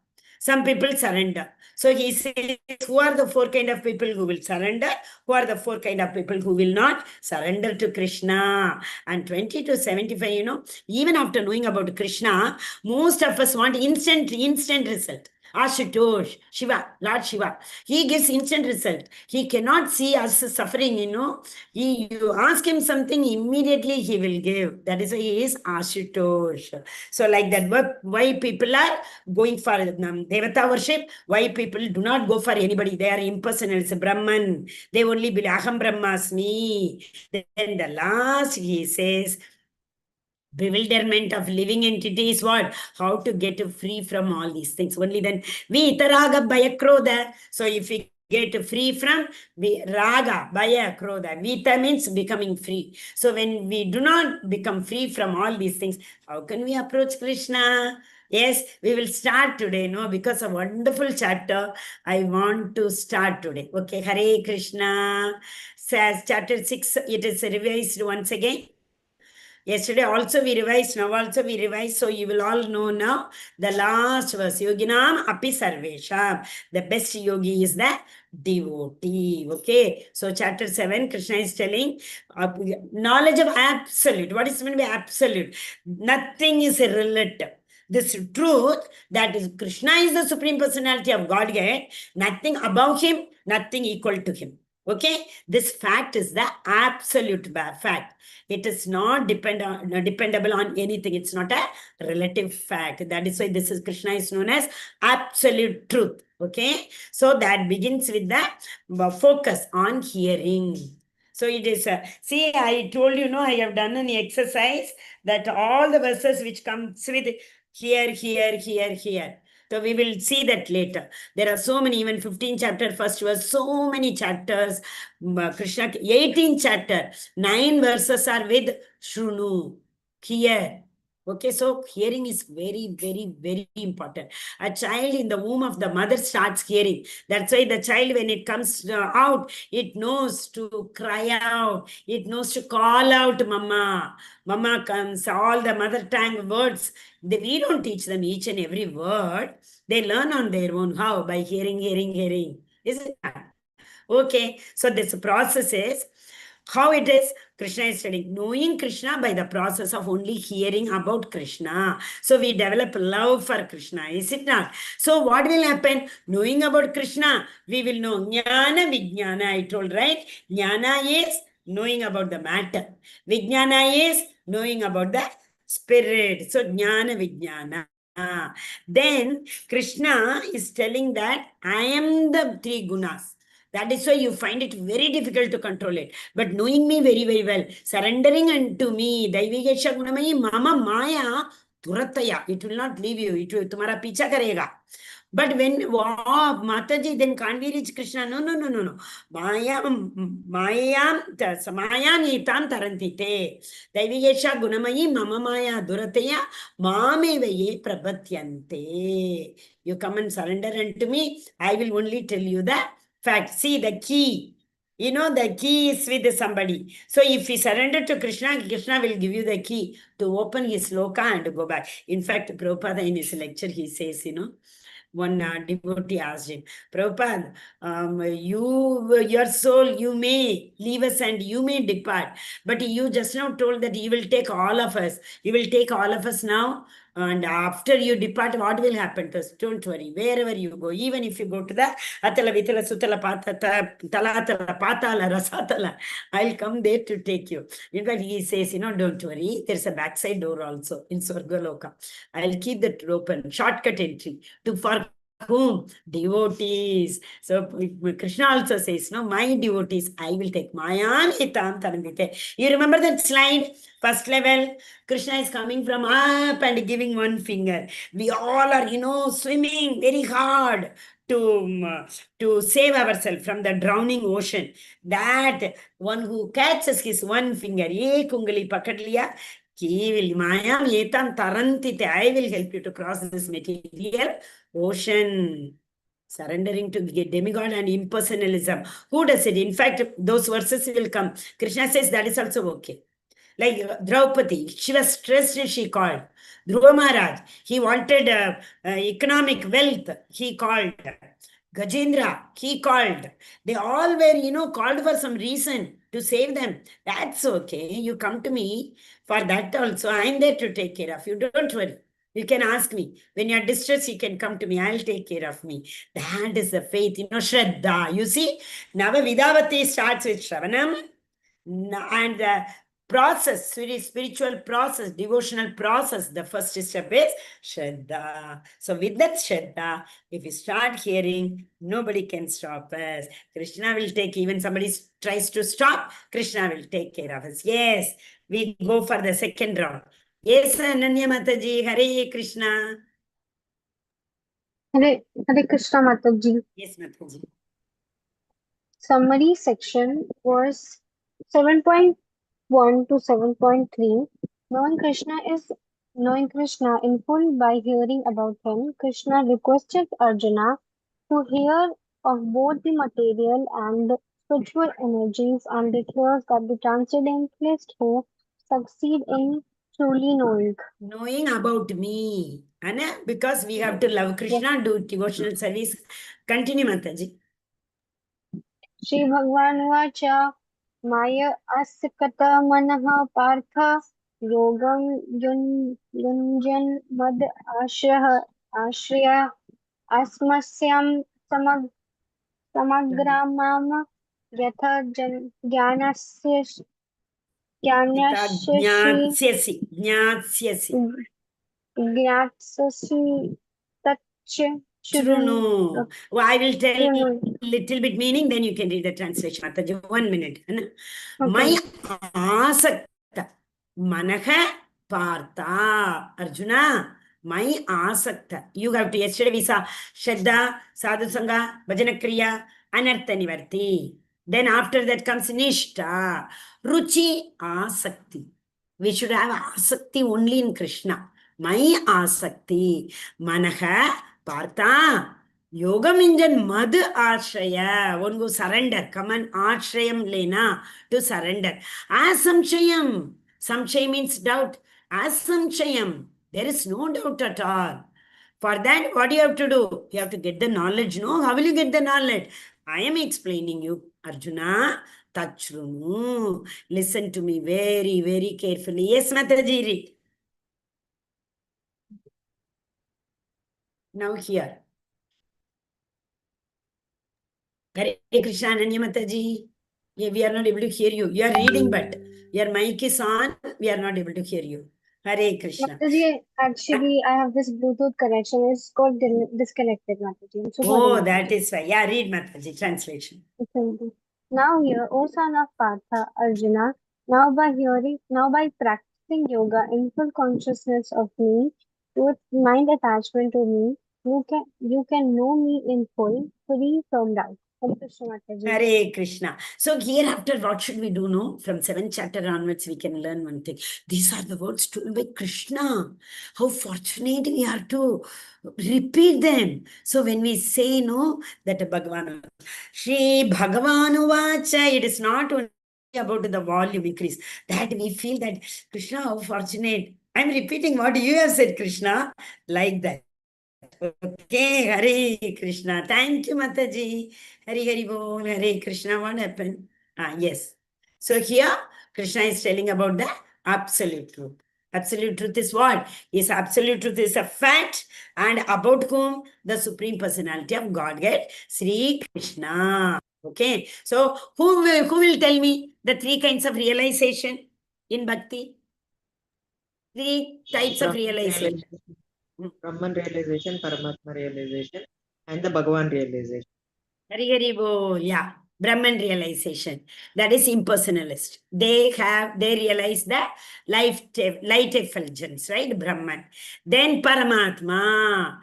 Speaker 2: Some people surrender. So he says, who are the 4 kind of people who will surrender? Who are the 4 kind of people who will not surrender to Krishna? And 20 to 75, even after knowing about Krishna, most of us want instant result. Ashutosh, Shiva, Lord Shiva. He gives instant result. He cannot see us suffering, You ask him something, immediately he will give. That is why he is Ashutosh. So like that, why people are going for Devata worship, why people do not go for anybody. They are impersonal. It's a Brahman. They only believe Aham Brahmasmi. Then the last he says, bewilderment of living entity is what? How to get free from all these things. Only then we itaraga bayakroda. So if we get free from raga, baya, krodha. Vita means becoming free. So when we do not become free from all these things, how can we approach Krishna? Yes, we will start today, because a wonderful chapter I want to start today. Okay, Hare Krishna. Says chapter 6, it is revised once again. Yesterday also we revised, now also we revised. So you will all know now the last verse. Yoginam api sarvesham. The best yogi is the devotee. Okay. So chapter 7, Krishna is telling knowledge of absolute. What is meant by absolute? Nothing is relative. This truth that is Krishna is the Supreme Personality of Godhead. Nothing above him, nothing equal to him. Okay. This fact is the absolute fact. It is not dependable on anything. It's not a relative fact. That is why this is Krishna is known as absolute truth. Okay. So that begins with the focus on hearing. So it is, see, I told you, I have done an exercise that all the verses which comes with here. So we will see that later. There are so many, even 15 chapter first verse, so many chapters. Krishna, 18 chapter, 9 verses are with Shrunu. Here. Okay, so hearing is very, very, very important. A child in the womb of the mother starts hearing. That's why the child, when it comes out, it knows to cry out. It knows to call out, Mama. Mama comes, all the mother tongue words. We don't teach them each and every word. They learn on their own. How? By hearing, hearing, hearing. Isn't it? Okay, so this process is how it is. Krishna is studying, knowing Krishna by the process of only hearing about Krishna. So we develop love for Krishna, is it not? So what will happen? Knowing about Krishna, we will know Jnana Vijnana, I told, right? Jnana is knowing about the matter. Vijnana is knowing about the spirit. So Jnana Vijnana. Then Krishna is telling that I am the three gunas. That is why you find it very difficult to control it. But knowing me very, very well, surrendering unto me, Daivigesha Gunamayi Mama Maya Turataya, it will not leave you, it will Tumara Picha Karega. But when wow, Mataji, then can't we reach Krishna? No, no, no, no, no. Maya Nitam Tarantite. Daivigesha Gunamayi Mama Maya Durataya Mameve Prabhatyante. You come and surrender unto me, I will only tell you that fact. See the key. You know, the key is with somebody. So if we surrender to Krishna, Krishna will give you the key to open his loka and go back. In fact, Prabhupada in his lecture, he says, one devotee asked him, Prabhupada, your soul, you may leave us and you may depart. But you just now told that you will take all of us. You will take all of us now. And after you depart, what will happen to us? Don't worry, wherever you go, even if you go to the Atala Vitala Sutala Talatala Patala Rasatala, I'll come there to take you. In fact, he says, don't worry, there's a backside door also in Swargaloka. I'll keep that open, shortcut entry to for whom? Devotees. So Krishna also says, no, my devotees, I will take Mayam Hitam Tarandite. You remember that slide? First level, Krishna is coming from up and giving one finger. We all are, swimming very hard to save ourselves from the drowning ocean. That one who catches his one finger, ek ungli pakad liya, Mayam Yetam Tarantite, I will help you to cross this material ocean. Surrendering to demigod and impersonalism. Who does it? In fact, those verses will come. Krishna says that is also okay. Like Draupadi, she was stressed, she called. Dhruva Maharaj, he wanted economic wealth, he called. Gajendra, he called. They all were, called for some reason to save them. That's okay. You come to me for that also. I'm there to take care of you. Don't worry. You can ask me. When you're distressed, you can come to me. I'll take care of me. That is the faith, Shraddha. You see, Nava Vidavati starts with Shravanam. And the process, spiritual process, devotional process, the first step is Shraddha. So with that Shraddha, if we start hearing, nobody can stop us. Krishna will take, even somebody tries to stop, Krishna will take care of us. Yes, we go for the second round. Yes, Ananya Mataji, Hare Krishna.
Speaker 1: Hare Krishna Mataji.
Speaker 2: Yes, Mataji.
Speaker 1: Summary section was 7.1 to 7.3. Knowing Krishna in full by hearing about him, Krishna requested Arjuna to hear of both the material and spiritual energies and declares that the transcendentalist who succeed in truly knowing.
Speaker 2: Knowing about me. Anna, because we have to love Krishna, do devotional service. Continue, Mataji.
Speaker 1: Shri Bhagwan Vacha Maya Askata Manaha Partha Yogam Yunjan Mad Ashraya Asmasyam Samagramam Yatha Jnanasya
Speaker 2: Jnanasyasi.
Speaker 1: Gnatsasi Tach
Speaker 2: True. Well, I will tell you a little bit meaning, then you can read the translation. Mataji, 1 minute. My asakta manaha partha. Arjuna, my asakta. You have to, yesterday we saw Shraddha, Sadhu Sangha, Bhajana Kriya, Anartha Nivarti. Then after that comes Nishta, Ruchi, Asakti. We should have asakti only in Krishna. My asakti. Manaha, Partha, Yoga minjan mad ashraya. One go surrender. Come on, ashrayam lena, to surrender. Asamshayam. Samshay means doubt. Asamshayam. There is no doubt at all. For that, what do you have to do? You have to get the knowledge, no? How will you get the knowledge? I am explaining you, Arjuna. Tachrunu. Listen to me very, very carefully. Yes, Mataji, read. Now here. Hare Krishna, Ananya Mataji. Yeah, we are not able to hear you. You are reading, but your mic is on. We are not able to hear you. Hare Krishna.
Speaker 1: Mataji, actually, I have this Bluetooth connection. It's got disconnected, Mataji. I'm so sorry,
Speaker 2: Oh,
Speaker 1: Mataji.
Speaker 2: that is why. Yeah, read Mataji, translation.
Speaker 1: Now hear, O son of Partha, Arjuna, now by practicing yoga in full consciousness of me, with mind attachment to me, you can know me in full, free from doubt. Hare Krishna, Mataji.
Speaker 2: Hare Krishna. So hereafter, what should we do? No, from 7th chapter onwards, we can learn one thing. These are the words told by Krishna. How fortunate we are to repeat them. So when we say no, that Bhagavan, Shri Bhagavan Vacha, it is not only about the volume increase. That we feel that Krishna, how fortunate. I'm repeating what you have said, Krishna, like that. Okay, Hare Krishna. Thank you, Mataji. Hare Hare Bol, Hare Krishna. What happened? Yes. So here, Krishna is telling about the absolute truth. Absolute truth is what? Is absolute truth is a fact, and about whom? The Supreme Personality of Godhead, Sri Krishna. Okay. So who will tell me the 3 kinds of realization in Bhakti? 3 types of realization.
Speaker 3: Brahman realization, Paramatma realization, and the Bhagavan realization.
Speaker 2: Hare Hare Bol, yeah. Brahman realization. That is impersonalist. They realize the light effulgence, right? Brahman. Then Paramatma.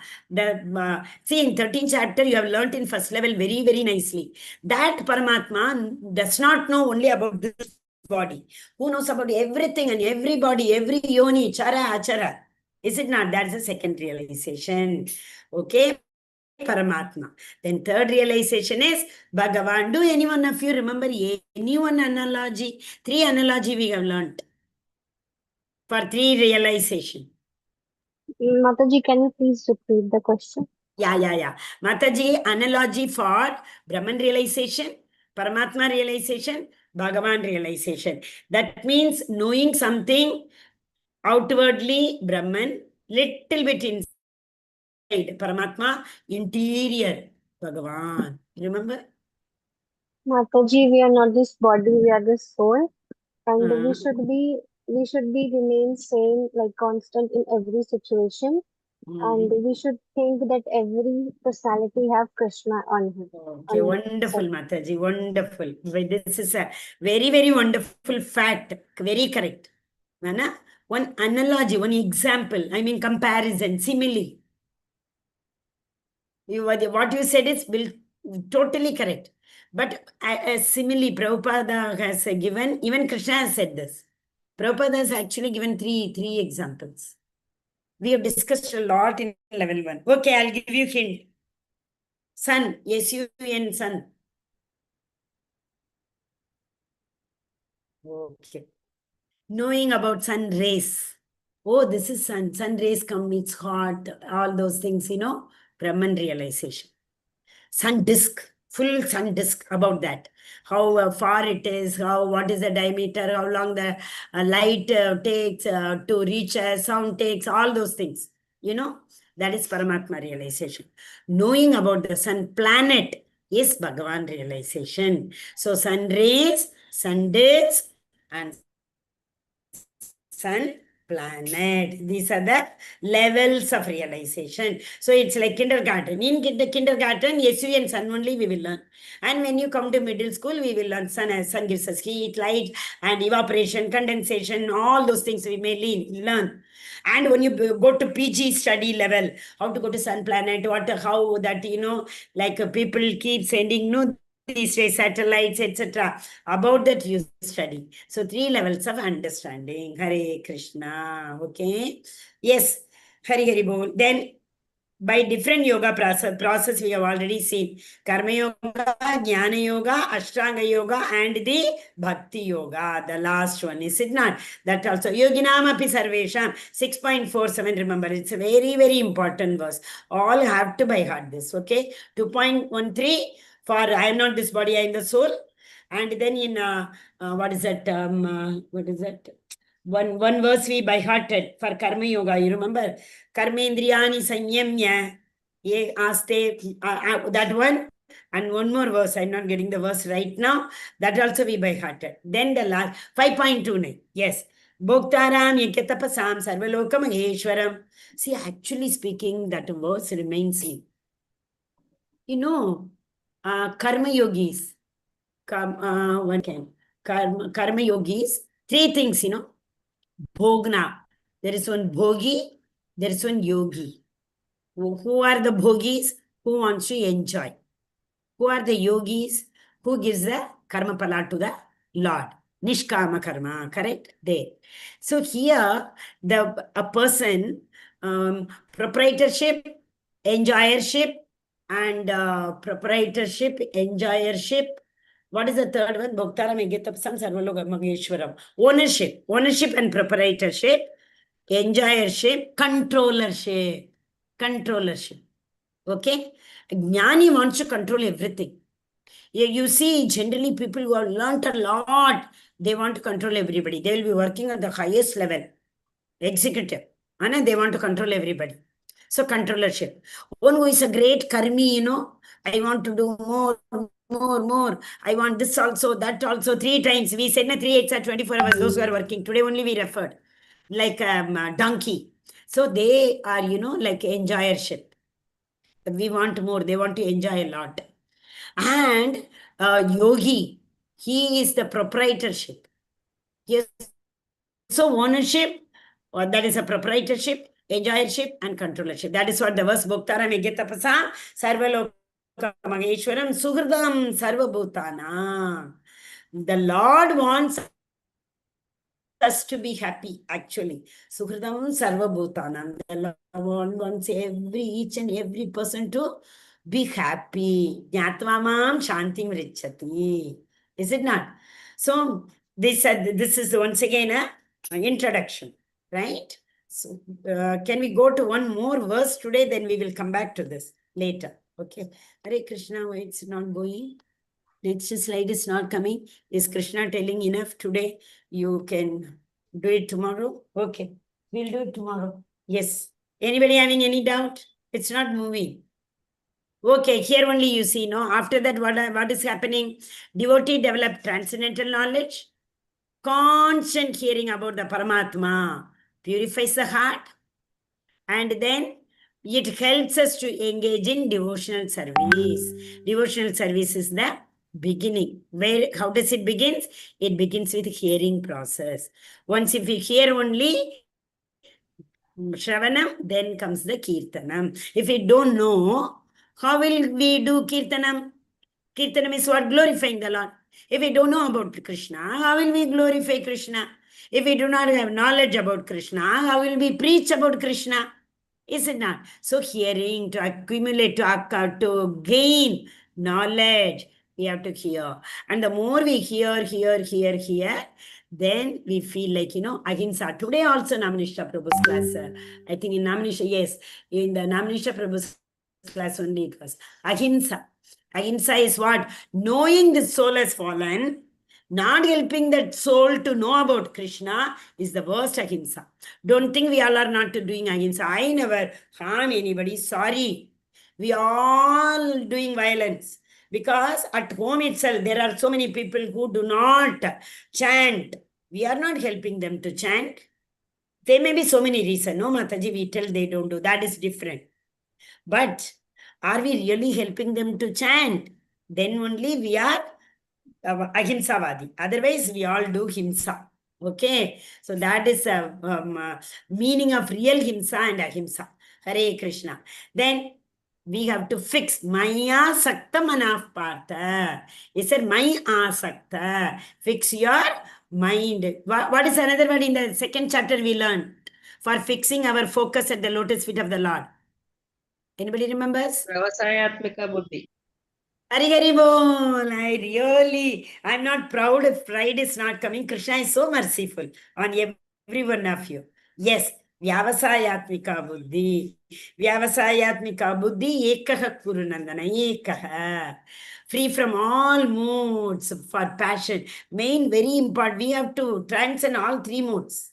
Speaker 2: See, in 13th chapter, you have learnt in first level very, very nicely. That Paramatma does not know only about this body. Who knows about everything and everybody, every yoni, chara, achara. Is it not? That's the second realization. Okay. Paramatma. Then third realization is Bhagavan. Do any one of you remember any one analogy? 3 analogy we have learnt for 3 realization.
Speaker 1: Mataji, can you please repeat the question?
Speaker 2: Yeah. Mataji, analogy for Brahman realization, Paramatma realization, Bhagavan realization. That means knowing something outwardly, Brahman, little bit inside, Paramatma, interior, Bhagavan. Remember?
Speaker 1: Mataji, we are not this body, we are this soul, and we should be remain same, like constant in every situation, and we should think that every personality have Krishna on him.
Speaker 2: Okay, wonderful, Mataji, wonderful. This is a very, very wonderful fact. Very correct. Nana? One analogy, one example, I mean comparison, simile. What you said is totally correct. But a simile Prabhupada has given, even Krishna has said this. Prabhupada has actually given three examples. We have discussed a lot in level 1. Okay, I'll give you hint. Sun, S-U-N, sun. Okay. Knowing about sun rays. Oh, this is sun. Sun rays come, it's hot, all those things, Brahman realization. Sun disk, full sun disk about that. How far it is, what is the diameter, how long the light takes to reach sound takes, all those things. That is Paramatma realization. Knowing about the sun planet is Bhagavan realization. So sun rays, sun disk, and sun planet. These are the levels of realization. So it's like kindergarten. In the kindergarten, SU and sun only we will learn. And when you come to middle school, we will learn sun. Sun gives us heat, light, and evaporation, condensation, all those things we may learn. And when you go to PG study level, how to go to sun planet, how that, like people keep sending, these days, satellites, etc. About that you study. So 3 levels of understanding. Hare Krishna. Okay. Yes. Hari Hari Bol. Then by different yoga process we have already seen Karma Yoga, Jnana Yoga, Ashtanga Yoga, and the Bhakti Yoga. The last one, is it not? That also. Yoginam api sarvesham. 6.47, remember. It's a very, very important verse. All have to by heart this, okay? 2.13, for I am not this body, I am the soul. And then in, what is that? What is that? One verse we by hearted for Karma Yoga. You remember? Karmendriyani sanyamya. Ye aste, that one. And one more verse. I'm not getting the verse right now. That also we by hearted. Then the last 5.29. Yes. Bhoktaram yakyatapasam sarvalokam maheshwaram. See, actually speaking, that verse remains in. You know, karma yogis. One can. Karma yogis. 3 things, you know. Bhogna. There is one bhogi, there is one yogi. Who are the bhogis? Who wants to enjoy? Who are the yogis? Who gives the karma pala to the Lord? Nishkama karma, correct? There. So here, a person, proprietorship, enjoyership, and proprietorship, enjoyership. What is the third one? Bhoktaram Egetapsam Sarvaloka Maheshwaram. Ownership and proprietorship, enjoyership, controllership. Okay? Jnani wants to control everything. You see, generally people who have learnt a lot, they want to control everybody. They will be working at the highest level, executive, and they want to control everybody. So controllership. One who is a great karmi, you know, I want to do more. I want this also, that also, 3 times. We said 3 8 are 24 hours, those who are working. Today only we referred. Like donkey. So they are, you know, like enjoyership. We want more. They want to enjoy a lot. And yogi, he is the proprietorship. Yes. So ownership, or that is a proprietorship, enjoyership, and controllership. That is what the verse Bhoktaram Egetapasa Sarvaloka Maheshwaram Suhridam Sarvabhutana. The Lord wants us to be happy, actually. Suhridam Sarvabhutanam. The Lord wants each and every person to be happy. Jnatvamam Shantim Richati. Is it not? So, this is once again an introduction, right? So, can we go to one more verse today? Then we will come back to this later. Okay. Hare Krishna, why it's not going? Next slide is not coming. Is Krishna telling enough today? You can do it tomorrow? Okay. We'll do it tomorrow. Yes. Anybody having any doubt? It's not moving. Okay, here only you see, no? After that, what is happening? Devotee develop transcendental knowledge. Constant hearing about the Paramatma purifies the heart. And then it helps us to engage in devotional service. Devotional service is the beginning. How does it begin? It begins with hearing process. Once if we hear only Shravanam, then comes the Kirtanam. If we don't know, how will we do Kirtanam? Kirtanam is what? Glorifying the Lord. If we don't know about Krishna, how will we glorify Krishna? If we do not have knowledge about Krishna, how will we preach about Krishna? Is it not? So hearing, to accumulate, to gain knowledge, we have to hear. And the more we hear, then we feel like, you know, Ahimsa. Today also Namanishta Prabhu's class, I think in Namanishta, yes, in the Namanishta Prabhu's class only it was. Ahimsa. Ahimsa is what? Knowing the soul has fallen, not helping that soul to know about Krishna is the worst ahimsa. Don't think we all are not doing ahimsa. I never harm anybody. Sorry. We all doing violence. Because at home itself, there are so many people who do not chant. We are not helping them to chant. There may be so many reasons. No, Mataji, we tell they don't do. That is different. But are we really helping them to chant? Then only we are ahimsavadi. Otherwise, we all do himsa. Okay. So that is a meaning of real himsa and ahimsa. Hare Krishna. Then we have to fix Maya Sakta Manaf Partha. He said, Mai Asakta. Fix your mind. What is another word in the second chapter we learned for fixing our focus at the lotus feet of the Lord? Anybody remembers?
Speaker 3: Vyavasayatmika buddhi.
Speaker 2: Hari Hari Bol. I'm not proud if pride is not coming. Krishna is so merciful on every one of you. Yes, Vyavasayatmika buddhi. Vyavasayatmika buddhi ekaha kurunandana ekaha. Free from all moods for passion. Main, very important. We have to transcend all three moods.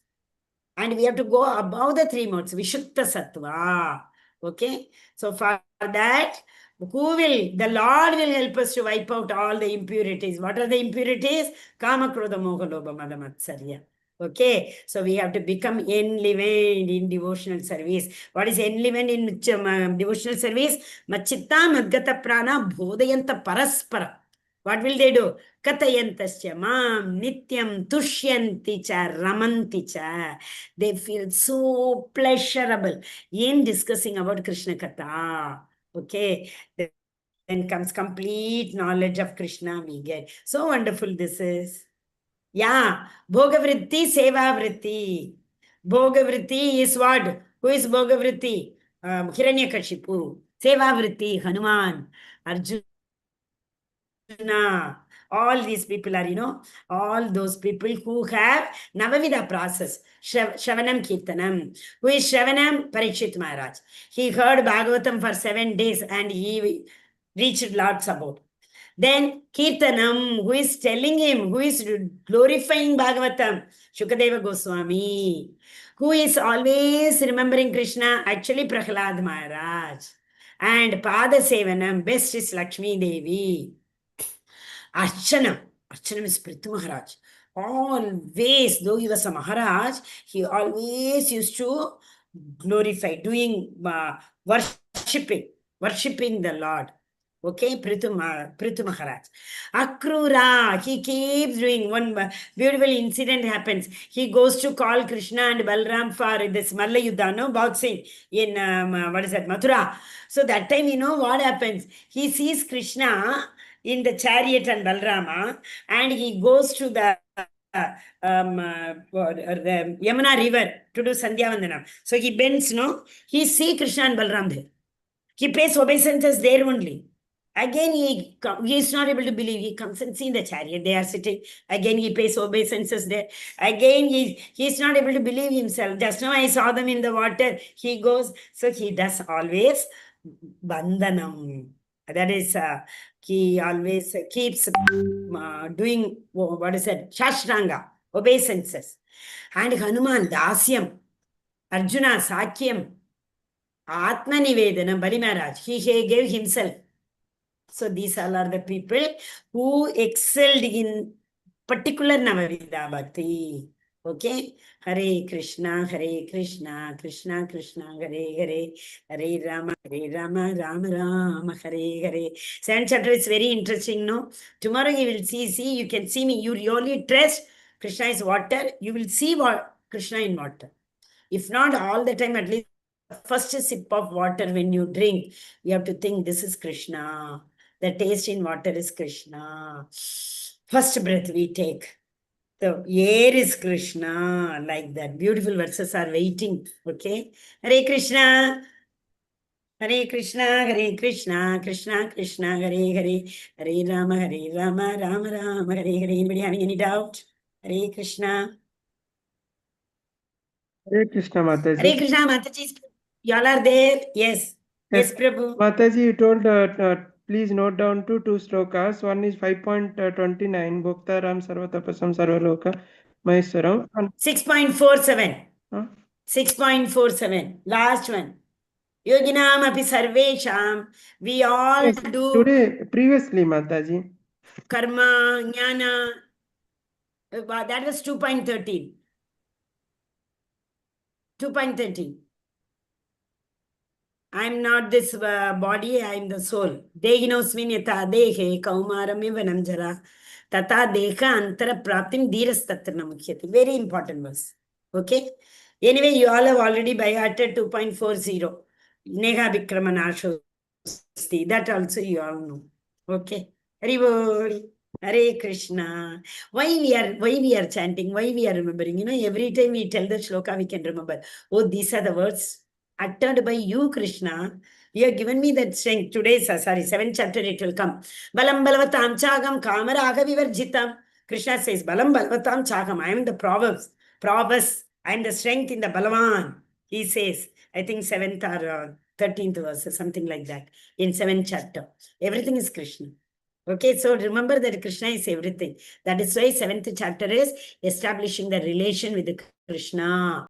Speaker 2: And we have to go above the three modes. Vishuddha Sattva. Okay? So for that, who will? The Lord will help us to wipe out all the impurities. What are the impurities? Kama, Krodha, Moha, Lobha, Mada, Matsarya. Okay, so we have to become enlivened in devotional service. What is enlivened in devotional service? Machitta, Madgata, Prana, Bodhayanta, Paraspara. What will they do? Katayantasya mam nityam tushyanti cha ramanti cha. They feel so pleasurable in discussing about Krishna Katha. Okay. Then comes complete knowledge of Krishna we get. So wonderful this is. Yeah. Bhogavritti, Seva Vritti. Bhogavritti is what? Who is Bhogavritti? Hiranyakashipu. Seva Vritti, Hanuman, Arjuna. All these people are, all those people who have Navavida process. Shravanam Kirtanam. Who is Shravanam? Parikshit Maharaj. He heard Bhagavatam for 7 days and he reached Lord's abode. Then Kirtanam, who is telling him, who is glorifying Bhagavatam? Shukadeva Goswami. Who is always remembering Krishna? Actually Prahlad Maharaj. And Pada Sevanam, best is Lakshmi Devi. Archana is Prithu Maharaj. Always, though he was a Maharaj, he always used to glorify, doing worshipping the Lord. Okay, Prithu Maharaj. Akrura, he keeps doing. One beautiful incident happens. He goes to call Krishna and Balram for this Malla Yuddha, no, boxing in, Mathura. So that time, what happens? He sees Krishna in the chariot and Balrama, and he goes to the Yamuna river to do Sandhya Vandanam. So he bends, he sees Krishna and Balram there. He pays obeisances there only. Again, he is not able to believe. He comes and sees the chariot. They are sitting. Again, he pays obeisances there. Again, he is not able to believe himself. Just now I saw them in the water. He goes. So he does always bandhanam. That is, he always keeps doing, Shashranga, obeisances. And Hanuman, Dasyam, Arjuna, Sakyam, Atma Nivedana, Bali Maharaj, he gave himself. So these all are the people who excelled in particular Navavida Bhakti. Okay? Hare Krishna, Krishna Krishna, Hare Hare, Hare Rama, Rama Rama, Hare Hare. Second chapter is very interesting, no? Tomorrow you will see, you can see me. You really trust Krishna is water. You will see what Krishna in water. If not all the time, at least the first sip of water when you drink, you have to think this is Krishna. The taste in water is Krishna. First breath we take. The air is Krishna, like that. Beautiful verses are waiting. Okay? Hare Krishna. Hare Krishna, Krishna Krishna, Hare Hare, Hare Rama, Rama Rama, Hare Hare. Anybody having any doubt? Hare Krishna.
Speaker 6: Hare Krishna, Mataji.
Speaker 2: Hare Krishna, Mataji. Y'all are there? Yes. Yes, Prabhu.
Speaker 6: Mataji, you told please note down to 2 slokas. One is 5.29, Bhoktaram Sarvatapasam Sarvaloka Maheswaram.
Speaker 2: 6.47.
Speaker 6: Huh?
Speaker 2: 6.47. Last one. Yoginam api sarvesham. We all
Speaker 6: Yes,
Speaker 2: do
Speaker 6: today, previously, Mataji.
Speaker 2: karma, jnana. That was 2.13. 2.13. I am not this body, I am the soul. Dehinosmin yata dehe kaumaram ivanam jara. Tata deha antara praptim dhirastatana mukhyati. Very important verse. Okay? Anyway, you all have already by hearted 2.40. Neha Vikramanasho That also you all know. Okay. Hari Bol. Hare Krishna. Why we are chanting? Why we are remembering? You know, every time we tell the shloka, we can remember. Oh, these are the words uttered by you, Krishna. You have given me that strength. Today, sorry, 7th chapter it will come. Balam balavatam chagam kamaraga vivarjitam. Krishna says, Balam balavatam chagam. I am the Proverbs. I am the strength in the Balavan. He says, I think 7th or 13th verse, something like that, in 7th chapter. Everything is Krishna. Okay, so remember that Krishna is everything. That is why 7th chapter is establishing the relation with Krishna.